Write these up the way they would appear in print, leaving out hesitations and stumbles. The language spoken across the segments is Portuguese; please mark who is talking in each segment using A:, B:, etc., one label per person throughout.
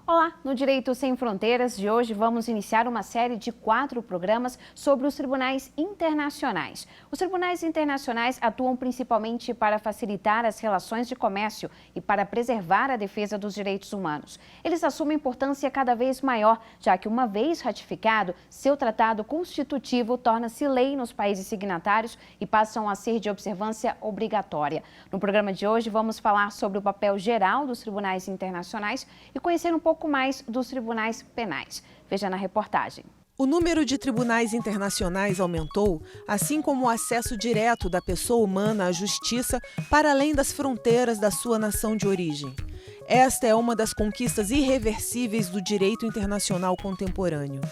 A: Olá, no Direito Sem Fronteiras de hoje vamos iniciar uma série de 4 programas sobre os tribunais internacionais. Os tribunais internacionais atuam principalmente para facilitar as relações de comércio e para preservar a defesa dos direitos humanos. Eles assumem importância cada vez maior, já que uma vez ratificado, seu tratado constitutivo torna-se lei nos países signatários e passam a ser de observância obrigatória. No programa de hoje vamos falar sobre o papel geral dos tribunais internacionais e conhecer um pouco mais dos tribunais penais. Veja na reportagem.
B: O número de tribunais internacionais aumentou, assim como o acesso direto da pessoa humana à justiça para além das fronteiras da sua nação de origem. Esta é uma das conquistas irreversíveis do direito internacional contemporâneo.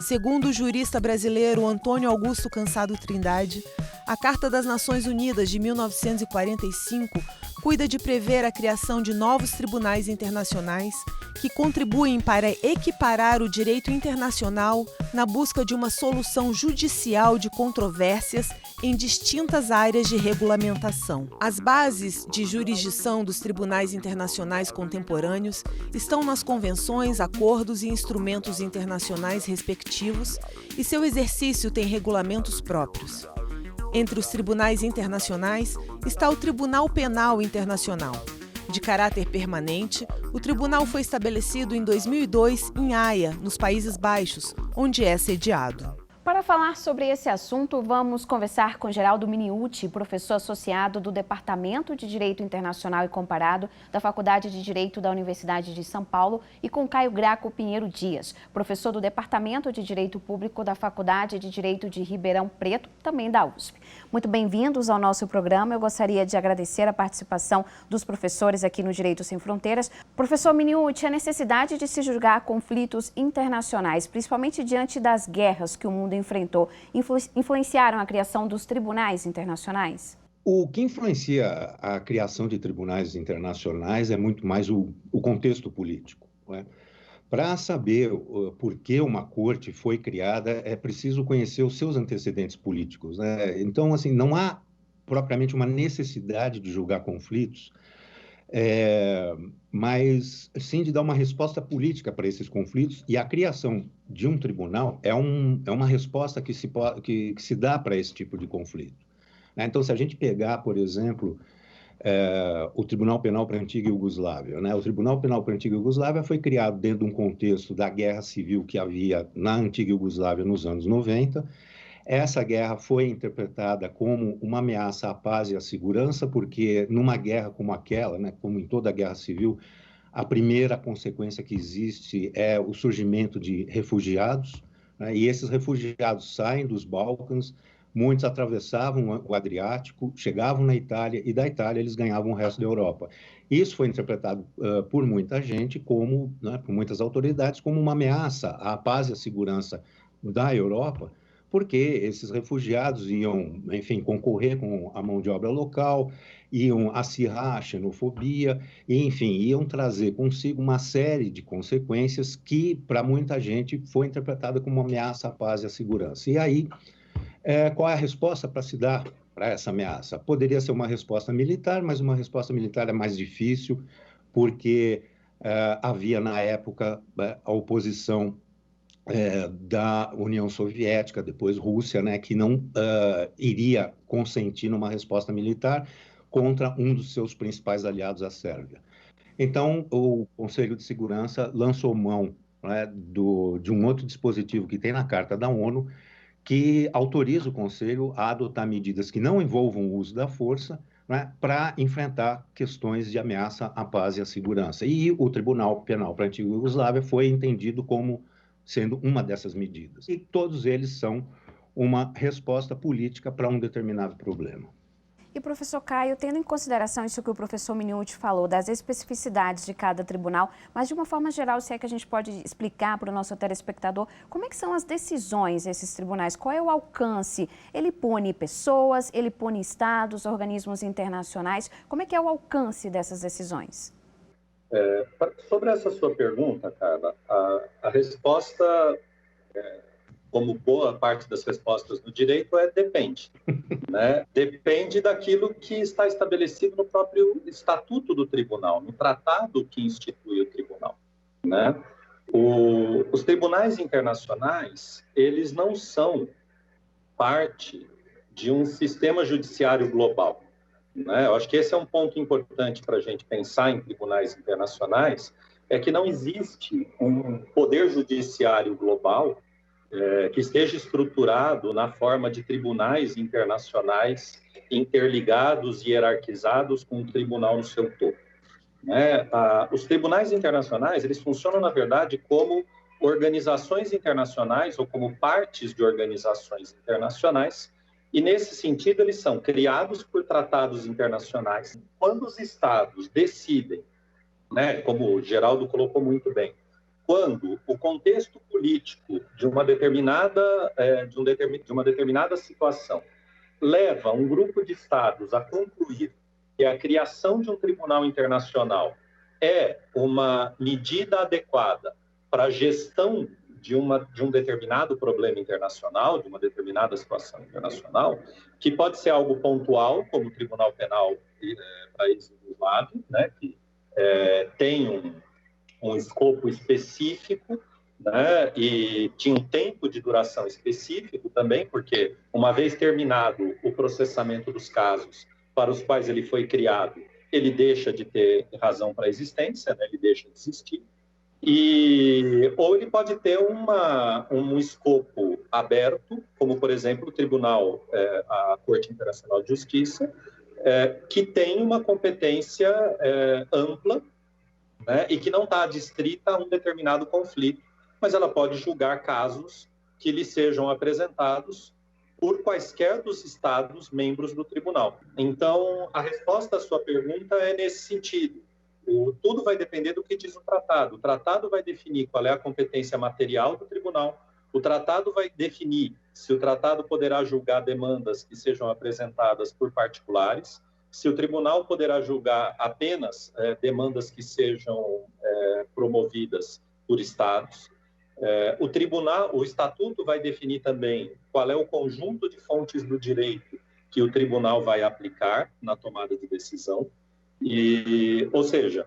B: Segundo o jurista brasileiro Antônio Augusto Cansado Trindade, a Carta das Nações Unidas de 1945 cuida de prever a criação de novos tribunais internacionais que contribuem para equiparar o direito internacional na busca de uma solução judicial de controvérsias em distintas áreas de regulamentação. As bases de jurisdição dos tribunais internacionais contemporâneos estão nas convenções, acordos e instrumentos internacionais respectivos, e seu exercício tem regulamentos próprios. Entre os tribunais internacionais está o Tribunal Penal Internacional. De caráter permanente, o tribunal foi estabelecido em 2002 em Haia, nos Países Baixos, onde é sediado.
A: Para falar sobre esse assunto, vamos conversar com Geraldo Miniucci, professor associado do Departamento de Direito Internacional e Comparado da Faculdade de Direito da Universidade de São Paulo, e com Caio Graco Pinheiro Dias, professor do Departamento de Direito Público da Faculdade de Direito de Ribeirão Preto, também da USP. Muito bem-vindos ao nosso programa. Eu gostaria de agradecer a participação dos professores aqui no Direito Sem Fronteiras. Professor Miniucci, a necessidade de se julgar conflitos internacionais, principalmente diante das guerras que o mundo enfrentou, influenciaram a criação dos tribunais internacionais?
C: O que influencia a criação de tribunais internacionais é muito mais o contexto político, né? Para saber por que uma corte foi criada, é preciso conhecer os seus antecedentes políticos, né? Então, assim, não há propriamente uma necessidade de julgar conflitos, mas sim de dar uma resposta política para esses conflitos, e a criação de um tribunal é uma resposta que se dá para esse tipo de conflito, né? Então, se a gente pegar, por exemplo, o Tribunal Penal para a Antiga Iugoslávia, né? O Tribunal Penal para a Antiga Iugoslávia foi criado dentro de um contexto da guerra civil que havia na Antiga Iugoslávia nos anos 90. Essa guerra foi interpretada como uma ameaça à paz e à segurança, porque numa guerra como aquela, né, como em toda guerra civil, a primeira consequência que existe é o surgimento de refugiados, né, e esses refugiados saem dos Balcãs, muitos atravessavam o Adriático, chegavam na Itália, e da Itália eles ganhavam o resto da Europa. Isso foi interpretado por muita gente, como, né, por muitas autoridades, como uma ameaça à paz e à segurança da Europa, porque esses refugiados iam, enfim, concorrer com a mão de obra local, iam acirrar a xenofobia, e, enfim, iam trazer consigo uma série de consequências que, para muita gente, foi interpretada como uma ameaça à paz e à segurança. E aí, qual é a resposta para se dar para essa ameaça? Poderia ser uma resposta militar, mas uma resposta militar é mais difícil, porque havia, na época, a oposição da União Soviética, depois Rússia, né, que não iria consentir numa resposta militar contra um dos seus principais aliados, a Sérvia. Então, o Conselho de Segurança lançou mão, né, de um outro dispositivo que tem na Carta da ONU, que autoriza o Conselho a adotar medidas que não envolvam o uso da força, né, para enfrentar questões de ameaça à paz e à segurança. E o Tribunal Penal para a Antiga Iugoslávia foi entendido como sendo uma dessas medidas. E todos eles são uma resposta política para um determinado problema.
A: E, professor Caio, tendo em consideração isso que o professor Miniucci falou, das especificidades de cada tribunal, mas de uma forma geral, se é que a gente pode explicar para o nosso telespectador, como é que são as decisões desses tribunais? Qual é o alcance? Ele pune pessoas, ele pune estados, organismos internacionais? Como é que é o alcance dessas decisões?
D: Sobre essa sua pergunta, Carla, a resposta, como boa parte das respostas no direito, é depende. Né? Depende daquilo que está estabelecido no próprio estatuto do tribunal, no tratado que institui o tribunal. Né? Os tribunais internacionais, eles não são parte de um sistema judiciário global. Né? Eu acho que esse é um ponto importante para a gente pensar em tribunais internacionais, é que não existe um poder judiciário global que esteja estruturado na forma de tribunais internacionais interligados e hierarquizados com um tribunal no seu topo. Né? Os tribunais internacionais, eles funcionam, na verdade, como organizações internacionais ou como partes de organizações internacionais, e, nesse sentido, eles são criados por tratados internacionais. Quando os estados decidem, né, como o Geraldo colocou muito bem, quando o contexto político de uma determinada situação leva um grupo de estados a concluir que a criação de um tribunal internacional é uma medida adequada para a gestão de um determinado problema internacional, de uma determinada situação internacional, que pode ser algo pontual, como o Tribunal Penal para ex-Yugoslávia, né, que tem um escopo específico, né, e tinha um tempo de duração específico também, porque uma vez terminado o processamento dos casos para os quais ele foi criado, ele deixa de ter razão para a existência, né, ele deixa de existir, ou ele pode ter um escopo aberto, como, por exemplo, o Tribunal, a Corte Internacional de Justiça, que tem uma competência ampla, né, e que não está adstrita a um determinado conflito, mas ela pode julgar casos que lhe sejam apresentados por quaisquer dos estados membros do tribunal. Então, a resposta à sua pergunta é nesse sentido. Tudo vai depender do que diz o tratado. O tratado vai definir qual é a competência material do tribunal, o tratado vai definir se o tratado poderá julgar demandas que sejam apresentadas por particulares, se o tribunal poderá julgar apenas demandas que sejam promovidas por estados. O estatuto vai definir também qual é o conjunto de fontes do direito que o tribunal vai aplicar na tomada de decisão. Ou seja,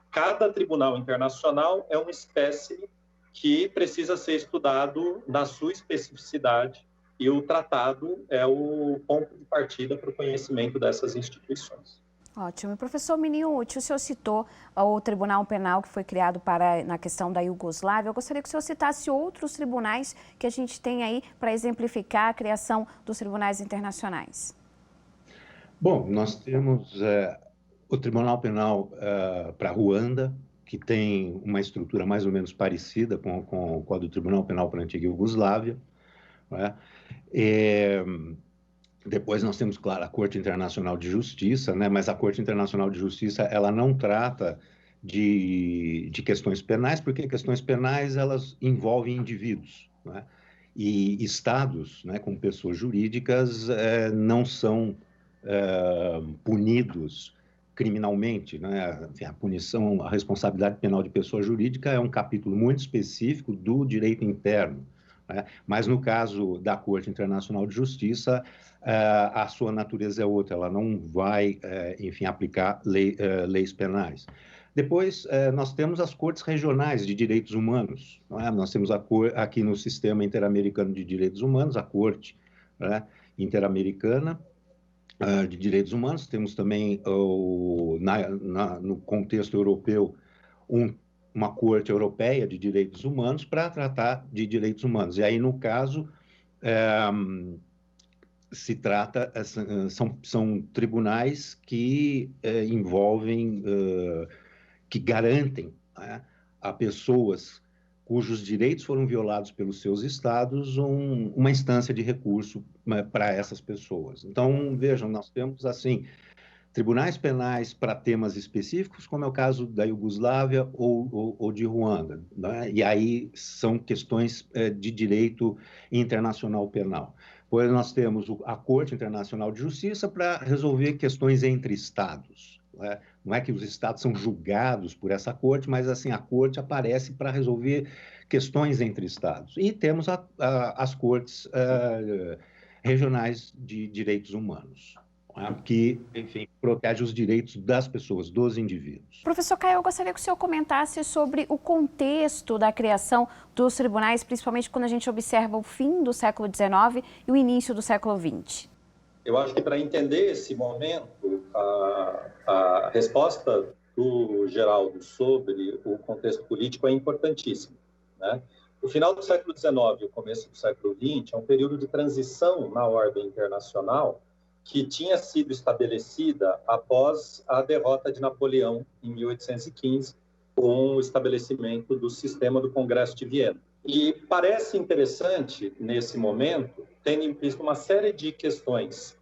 D: cada tribunal internacional é uma espécie que precisa ser estudado na sua especificidade, e o tratado é o ponto de partida para o conhecimento dessas instituições.
A: Ótimo. E, professor Minucci, o senhor citou o Tribunal Penal que foi criado na questão da Iugoslávia. Eu gostaria que o senhor citasse outros tribunais que a gente tem aí para exemplificar a criação dos tribunais internacionais.
C: Bom, nós temos o Tribunal Penal para Ruanda, que tem uma estrutura mais ou menos parecida com a do Tribunal Penal para a antiga Iugoslávia. Né? Depois nós temos, claro, a Corte Internacional de Justiça, né? Mas a Corte Internacional de Justiça ela não trata de questões penais, porque questões penais elas envolvem indivíduos, né? E estados, né, como pessoas jurídicas, não são punidos criminalmente, né? A punição, a responsabilidade penal de pessoa jurídica é um capítulo muito específico do direito interno. Mas no caso da Corte Internacional de Justiça, a sua natureza é outra, ela não vai, enfim, aplicar leis penais. Depois, nós temos as cortes regionais de direitos humanos. Não é? Nós temos aqui no Sistema Interamericano de Direitos Humanos, a Corte, né, Interamericana de Direitos Humanos. Temos também, no contexto europeu, uma Corte Europeia de Direitos Humanos para tratar de direitos humanos. E aí, no caso, se trata, são tribunais que envolvem, que garantem, né, a pessoas cujos direitos foram violados pelos seus estados uma instância de recurso para essas pessoas. Então, vejam, nós temos, assim, tribunais penais para temas específicos, como é o caso da Iugoslávia ou de Ruanda, né? E aí são questões de direito internacional penal. Pois nós temos a Corte Internacional de Justiça para resolver questões entre estados, né? Não é que os estados são julgados por essa corte, mas assim a corte aparece para resolver questões entre estados. E temos as cortes regionais de direitos humanos, que, enfim, protege os direitos das pessoas, dos indivíduos.
A: Professor Caio, eu gostaria que o senhor comentasse sobre o contexto da criação dos tribunais, principalmente quando a gente observa o fim do século XIX e o início do século XX.
D: Eu acho que para entender esse momento, a resposta do Geraldo sobre o contexto político é importantíssima, né? O final do século XIX e o começo do século XX é um período de transição na ordem internacional que tinha sido estabelecida após a derrota de Napoleão em 1815, com o estabelecimento do sistema do Congresso de Viena. E parece interessante, nesse momento, tendo em vista uma série de questões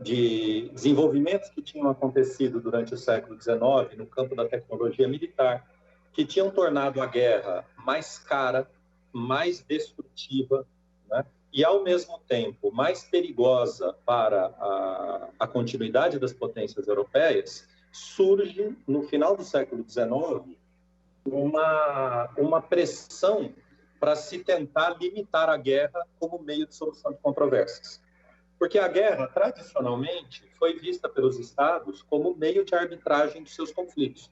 D: de desenvolvimentos que tinham acontecido durante o século XIX no campo da tecnologia militar, que tinham tornado a guerra mais cara, mais destrutiva, né? E, ao mesmo tempo, mais perigosa para a continuidade das potências europeias, surge, no final do século XIX, uma pressão para se tentar limitar a guerra como meio de solução de controvérsias. Porque a guerra, tradicionalmente, foi vista pelos estados como meio de arbitragem dos seus conflitos.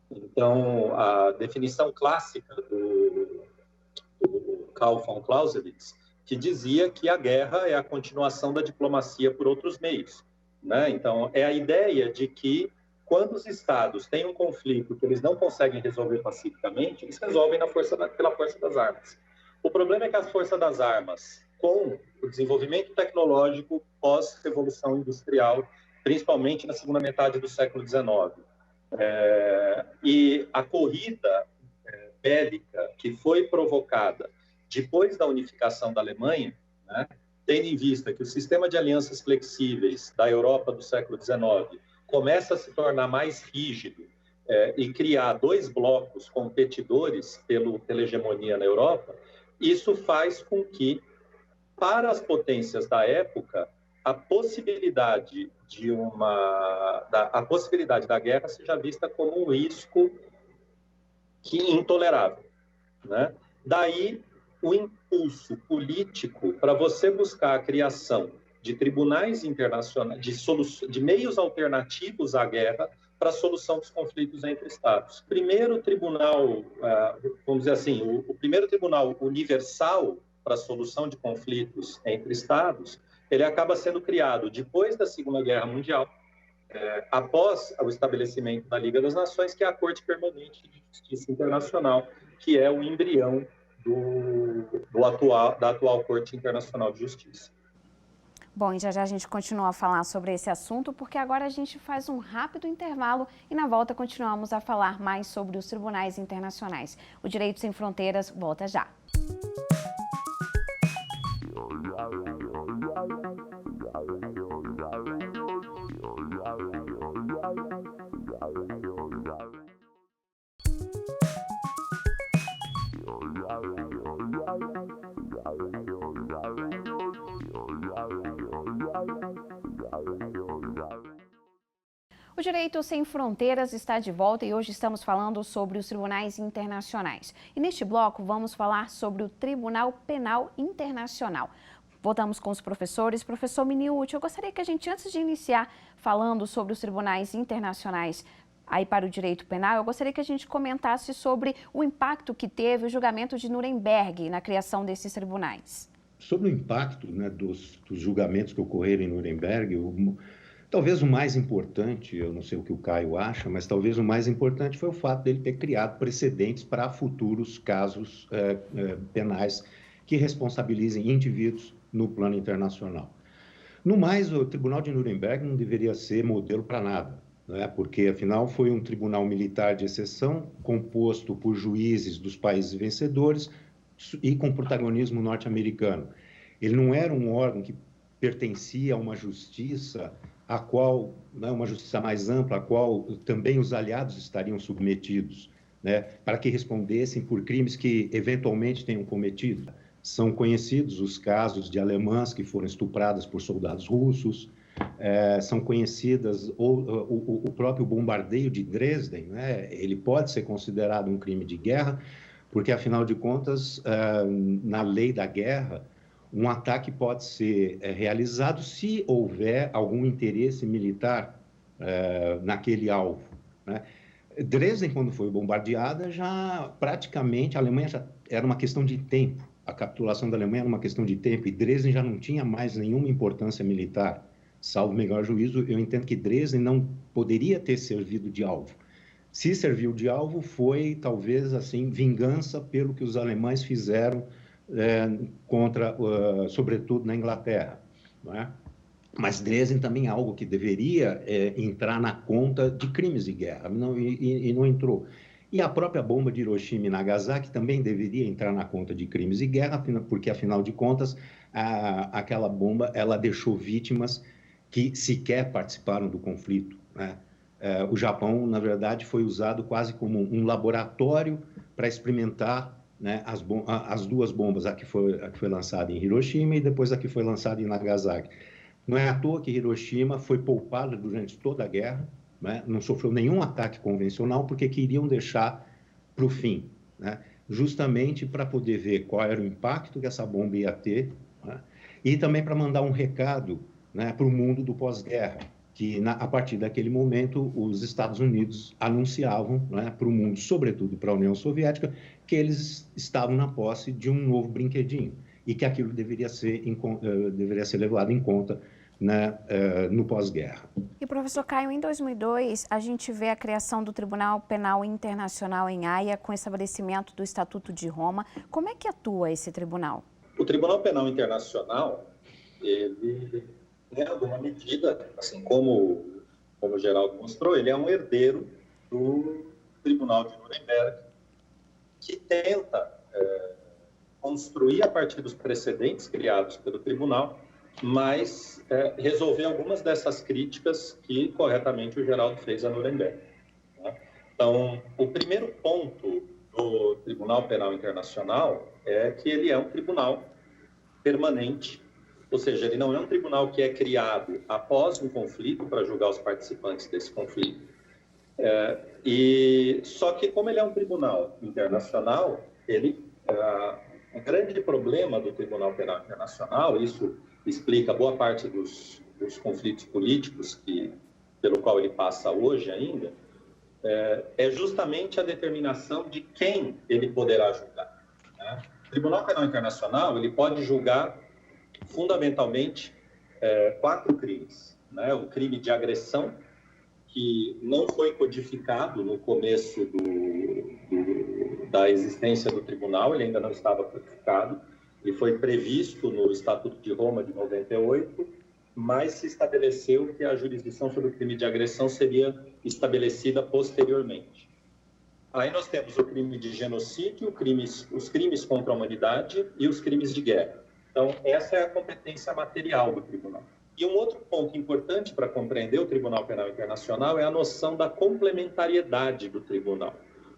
D: Então, a definição clássica do Karl von Clausewitz, que dizia que a guerra é a continuação da diplomacia por outros meios, né? Então, é a ideia de que, quando os estados têm um conflito que eles não conseguem resolver pacificamente, eles resolvem pela força das armas. O problema é que a força das armas, com o desenvolvimento tecnológico pós-revolução industrial, principalmente na segunda metade do século XIX, e a corrida bélica que foi provocada depois da unificação da Alemanha, né, tendo em vista que o sistema de alianças flexíveis da Europa do século XIX começa a se tornar mais rígido e criar dois blocos competidores pela hegemonia na Europa, isso faz com que, para as potências da época, a possibilidade da guerra seja vista como um risco intolerável, né? Daí o impulso político para você buscar a criação de tribunais internacionais, de meios alternativos à guerra para a solução dos conflitos entre estados. Primeiro tribunal, vamos dizer assim, o primeiro tribunal universal para a solução de conflitos entre estados, ele acaba sendo criado depois da Segunda Guerra Mundial, após o estabelecimento da Liga das Nações, que é a Corte Permanente de Justiça Internacional, que é o embrião da atual Corte Internacional de Justiça.
A: Bom, e já a gente continua a falar sobre esse assunto, porque agora a gente faz um rápido intervalo e na volta continuamos a falar mais sobre os tribunais internacionais. O Direito Sem Fronteiras volta já. O Direito Sem Fronteiras está de volta e hoje estamos falando sobre os tribunais internacionais. E neste bloco vamos falar sobre o Tribunal Penal Internacional. Voltamos com os professores. Professor Minuti, eu gostaria que a gente, antes de iniciar falando sobre os tribunais internacionais aí para o direito penal, eu gostaria que a gente comentasse sobre o impacto que teve o julgamento de Nuremberg na criação desses tribunais.
C: Sobre o impacto, né, dos julgamentos que ocorreram em Nuremberg, talvez o mais importante, eu não sei o que o Caio acha, mas talvez o mais importante foi o fato dele ter criado precedentes para futuros casos penais que responsabilizem indivíduos no plano internacional. No mais, o Tribunal de Nuremberg não deveria ser modelo para nada, né? Porque, afinal, foi um tribunal militar de exceção, composto por juízes dos países vencedores e com protagonismo norte-americano. Ele não era um órgão que pertencia a uma justiça a qual, né, uma justiça mais ampla, a qual também os aliados estariam submetidos, né, para que respondessem por crimes que eventualmente tenham cometido. São conhecidos os casos de alemãs que foram estupradas por soldados russos, são conhecidas, ou o próprio bombardeio de Dresden, né? Ele pode ser considerado um crime de guerra, porque, afinal de contas, na lei da guerra, um ataque pode ser realizado se houver algum interesse militar naquele alvo, né? Dresden, quando foi bombardeada, já praticamente a Alemanha já era uma questão de tempo. A capitulação da Alemanha era uma questão de tempo e Dresden já não tinha mais nenhuma importância militar. Salvo melhor juízo, eu entendo que Dresden não poderia ter servido de alvo. Se serviu de alvo, foi talvez assim vingança pelo que os alemães fizeram contra, sobretudo na Inglaterra, não é? Mas Dresden também é algo que deveria entrar na conta de crimes de guerra, e não entrou. E a própria bomba de Hiroshima e Nagasaki também deveria entrar na conta de crimes de guerra, porque, afinal de contas, aquela bomba ela deixou vítimas que sequer participaram do conflito, né? O Japão, na verdade, foi usado quase como um laboratório para experimentar, né, as duas bombas, a que foi lançada em Hiroshima e depois a que foi lançada em Nagasaki. Não é à toa que Hiroshima foi poupada durante toda a guerra, né? Não sofreu nenhum ataque convencional, porque queriam deixar para o fim, né? Justamente para poder ver qual era o impacto que essa bomba ia ter, né? E também para mandar um recado, né, para o mundo do pós-guerra, que a partir daquele momento os Estados Unidos anunciavam, né, para o mundo, sobretudo para a União Soviética, que eles estavam na posse de um novo brinquedinho e que aquilo deveria ser levado em conta, né, no pós-guerra.
A: E, professor Caio, em 2002, a gente vê a criação do Tribunal Penal Internacional em Haia, com o estabelecimento do Estatuto de Roma. Como é que atua esse tribunal?
D: O Tribunal Penal Internacional, ele, em alguma medida, assim como o Geraldo mostrou, ele é um herdeiro do Tribunal de Nuremberg, que tenta construir a partir dos precedentes criados pelo tribunal, mas resolver algumas dessas críticas que corretamente o Geraldo fez a Nuremberg, né? Então, o primeiro ponto do Tribunal Penal Internacional é que ele é um tribunal permanente, ou seja, ele não é um tribunal que é criado após um conflito para julgar os participantes desse conflito. E só que, como ele é um tribunal internacional, o grande problema do Tribunal Penal Internacional, isso explica boa parte dos conflitos políticos pelo qual ele passa hoje ainda, é justamente a determinação de quem ele poderá julgar, né? O Tribunal Penal Internacional ele pode julgar fundamentalmente 4 crimes, né? O crime de agressão, que não foi codificado no começo da existência do tribunal, ele ainda não estava codificado, ele foi previsto no Estatuto de Roma de 98, mas se estabeleceu que a jurisdição sobre o crime de agressão seria estabelecida posteriormente. Aí nós temos o crime de genocídio, os crimes contra a humanidade e os crimes de guerra. Então, essa é a competência material do tribunal. E um outro ponto importante para compreender o Tribunal Penal Internacional é a noção da complementariedade do tribunal.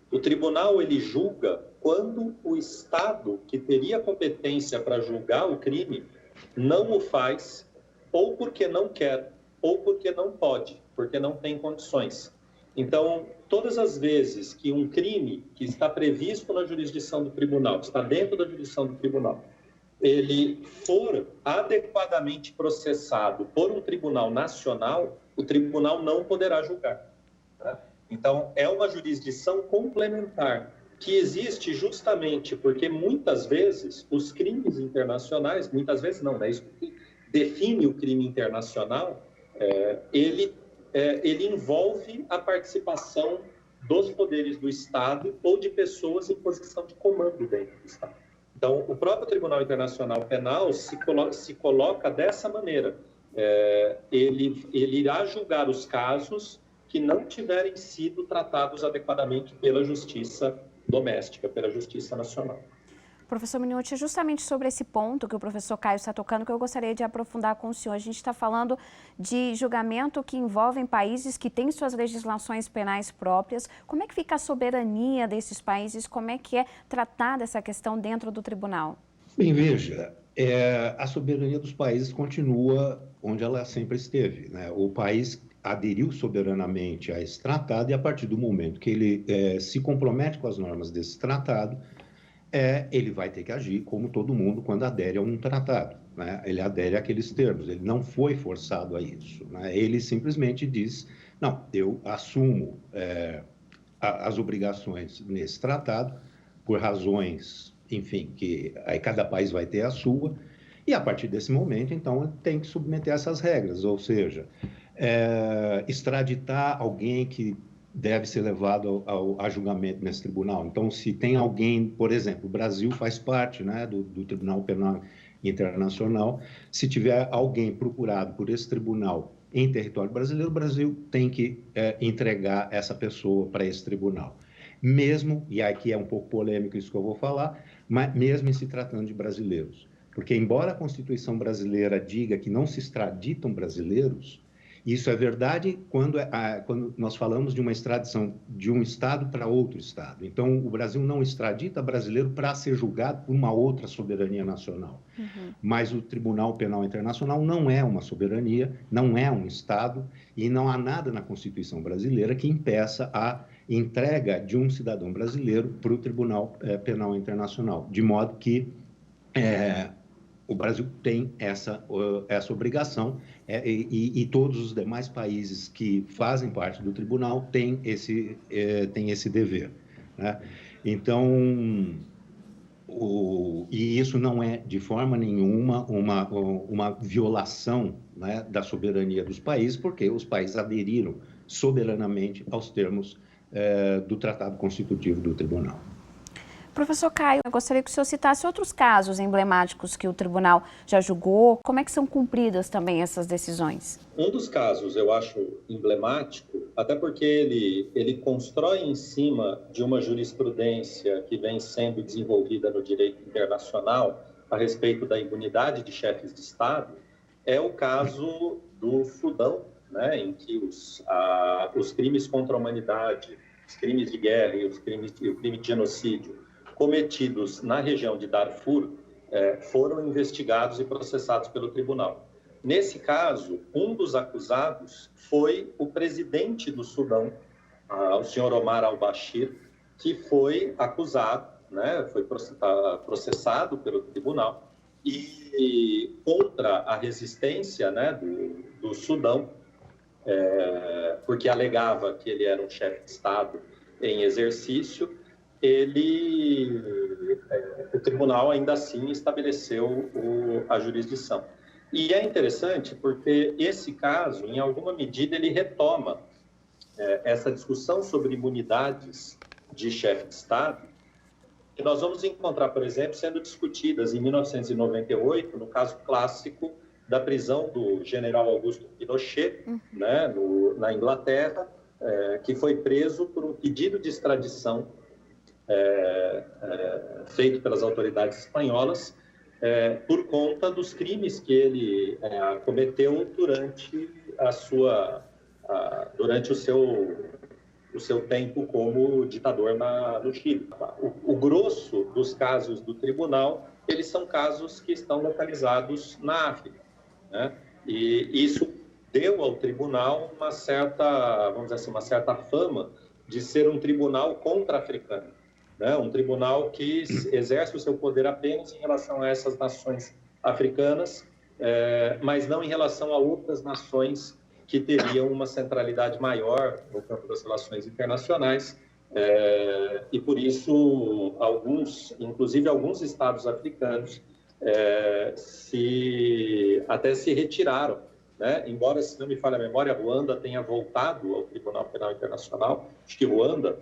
D: O tribunal ele julga quando o Estado que teria competência para julgar o crime não o faz, ou porque não quer, ou porque não pode, porque não tem condições. Então, todas as vezes que um crime que está previsto na jurisdição do tribunal, está dentro da jurisdição do tribunal, ele for adequadamente processado por um tribunal nacional, o tribunal não poderá julgar, né? Então, é uma jurisdição complementar, que existe justamente porque muitas vezes os crimes internacionais, muitas vezes não, né? Isso que define o crime internacional, ele envolve a participação dos poderes do Estado ou de pessoas em posição de comando dentro do Estado. Então, o próprio Tribunal Internacional Penal se coloca dessa maneira. Ele irá julgar os casos que não tiverem sido tratados adequadamente pela justiça doméstica, pela justiça nacional.
A: Professor Minuti, é justamente sobre esse ponto que o professor Caio está tocando que eu gostaria de aprofundar com o senhor. A gente está falando de julgamento que envolvem países que têm suas legislações penais próprias. Como é que fica a soberania desses países? Como é que é tratada essa questão dentro do tribunal?
C: Bem, veja, a soberania dos países continua onde ela sempre esteve, né? O país aderiu soberanamente a esse tratado e, a partir do momento que ele se compromete com as normas desse tratado, ele vai ter que agir como todo mundo quando adere a um tratado, né? Ele adere àqueles termos, ele não foi forçado a isso, né? Ele simplesmente diz, não, eu assumo as obrigações nesse tratado por razões, enfim, que aí cada país vai ter a sua, e a partir desse momento, então, ele tem que submeter essas regras, ou seja, extraditar alguém que deve ser levado a julgamento nesse tribunal. Então, se tem alguém, por exemplo, o Brasil faz parte, né, do Tribunal Penal Internacional, se tiver alguém procurado por esse tribunal em território brasileiro, o Brasil tem que entregar essa pessoa para esse tribunal. Mesmo, e aqui é um pouco polêmico isso que eu vou falar, mas mesmo em se tratando de brasileiros. Porque, embora a Constituição brasileira diga que não se extraditam brasileiros, isso é verdade quando nós falamos de uma extradição de um Estado para outro Estado. Então, o Brasil não extradita brasileiro para ser julgado por uma outra soberania nacional. Uhum. Mas o Tribunal Penal Internacional não é uma soberania, não é um Estado, e não há nada na Constituição brasileira que impeça a entrega de um cidadão brasileiro para o Tribunal Penal Internacional. De modo que o Brasil tem essa obrigação e todos os demais países que fazem parte do tribunal têm esse dever, né? Então, e isso não é de forma nenhuma uma violação, né, da soberania dos países, porque os países aderiram soberanamente aos termos do Tratado Constitutivo do Tribunal.
A: Professor Caio, eu gostaria que o senhor citasse outros casos emblemáticos que o tribunal já julgou. Como é que são cumpridas também essas decisões?
D: Um dos casos eu acho emblemático, até porque ele constrói em cima de uma jurisprudência que vem sendo desenvolvida no direito internacional a respeito da imunidade de chefes de Estado, é o caso do Sudão, né, em que os crimes contra a humanidade, os crimes de guerra e o crime de genocídio cometidos na região de Darfur foram investigados e processados pelo tribunal. Nesse caso, um dos acusados foi o presidente do Sudão, o senhor Omar al-Bashir, que foi acusado, né, foi processado pelo tribunal e contra a resistência, né, do Sudão, porque alegava que ele era um chefe de Estado em exercício. O tribunal ainda assim estabeleceu a jurisdição. E é interessante porque esse caso, em alguma medida, ele retoma essa discussão sobre imunidades de chefe de Estado, que nós vamos encontrar, por exemplo, sendo discutidas em 1998, no caso clássico da prisão do general Augusto Pinochet, né, na Inglaterra, que foi preso por um pedido de extradição feito pelas autoridades espanholas por conta dos crimes que ele cometeu durante o seu tempo como ditador no Chile. O grosso dos casos do tribunal, eles são casos que estão localizados na África, né? E isso deu ao tribunal uma certa, vamos dizer assim, uma certa fama de ser um tribunal contra-africano, né? Um tribunal que exerce o seu poder apenas em relação a essas nações africanas, mas não em relação a outras nações que teriam uma centralidade maior no campo das relações internacionais, e por isso inclusive alguns estados africanos até se retiraram, né? Embora, se não me falha a memória, Ruanda tenha voltado ao Tribunal Penal Internacional. Acho que Ruanda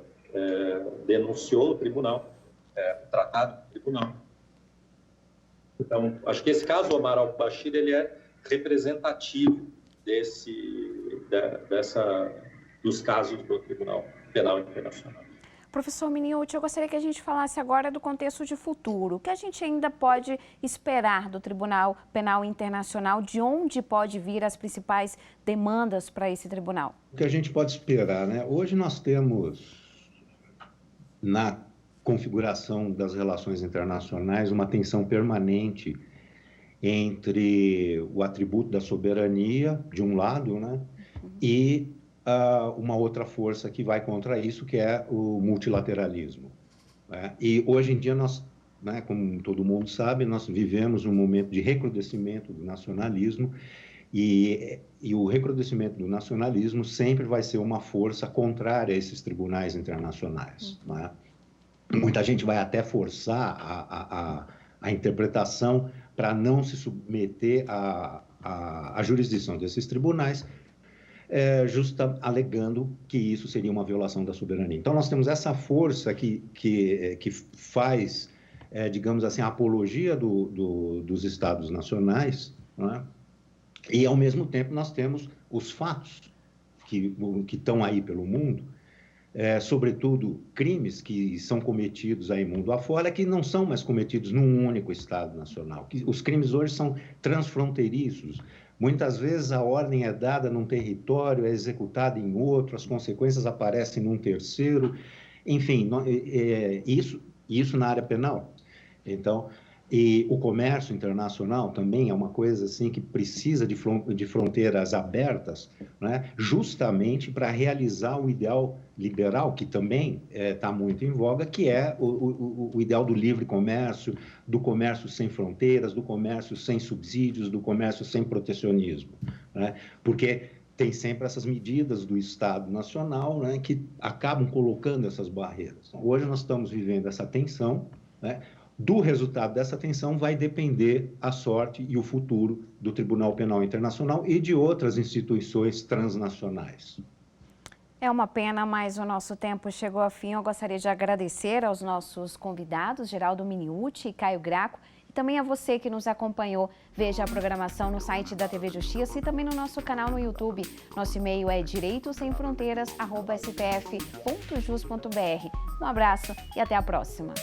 D: denunciou o tribunal, o tratado do tribunal. Então, acho que esse caso, Omar al-Bashir, ele é representativo dos casos do Tribunal Penal Internacional.
A: Professor Minuti, eu gostaria que a gente falasse agora do contexto de futuro. O que a gente ainda pode esperar do Tribunal Penal Internacional? De onde pode vir as principais demandas para esse tribunal?
C: O que a gente pode esperar, né? Hoje nós temos, na configuração das relações internacionais, uma tensão permanente entre o atributo da soberania, de um lado, né, e uma outra força que vai contra isso, que é o multilateralismo. Né? E hoje em dia nós, né, como todo mundo sabe, nós vivemos um momento de recrudescimento do nacionalismo, e o recrudescimento do nacionalismo sempre vai ser uma força contrária a esses tribunais internacionais. Né? Muita gente vai até forçar a interpretação para não se submeter à jurisdição desses tribunais, alegando que isso seria uma violação da soberania. Então, nós temos essa força que faz, digamos assim, a apologia dos Estados nacionais, né? E, ao mesmo tempo, nós temos os fatos que estão aí pelo mundo, sobretudo crimes que são cometidos aí mundo afora, que não são mais cometidos num único Estado nacional. Os crimes hoje são transfronteiriços. Muitas vezes a ordem é dada num território, é executada em outro, as consequências aparecem num terceiro. Enfim, isso na área penal. Então, e o comércio internacional também é uma coisa assim que precisa de fronteiras abertas, né? Justamente para realizar o ideal liberal, que também está muito em voga, que é o ideal do livre comércio, do comércio sem fronteiras, do comércio sem subsídios, do comércio sem protecionismo, né? Porque tem sempre essas medidas do Estado Nacional, né, que acabam colocando essas barreiras. Hoje nós estamos vivendo essa tensão, né? Do resultado dessa tensão vai depender a sorte e o futuro do Tribunal Penal Internacional e de outras instituições transnacionais.
A: É uma pena, mas o nosso tempo chegou ao fim. Eu gostaria de agradecer aos nossos convidados, Geraldo Minuti e Caio Graco, e também a você que nos acompanhou. Veja a programação no site da TV Justiça e também no nosso canal no YouTube. Nosso e-mail é direitosemfronteiras@stf.jus.br. Um abraço e até a próxima.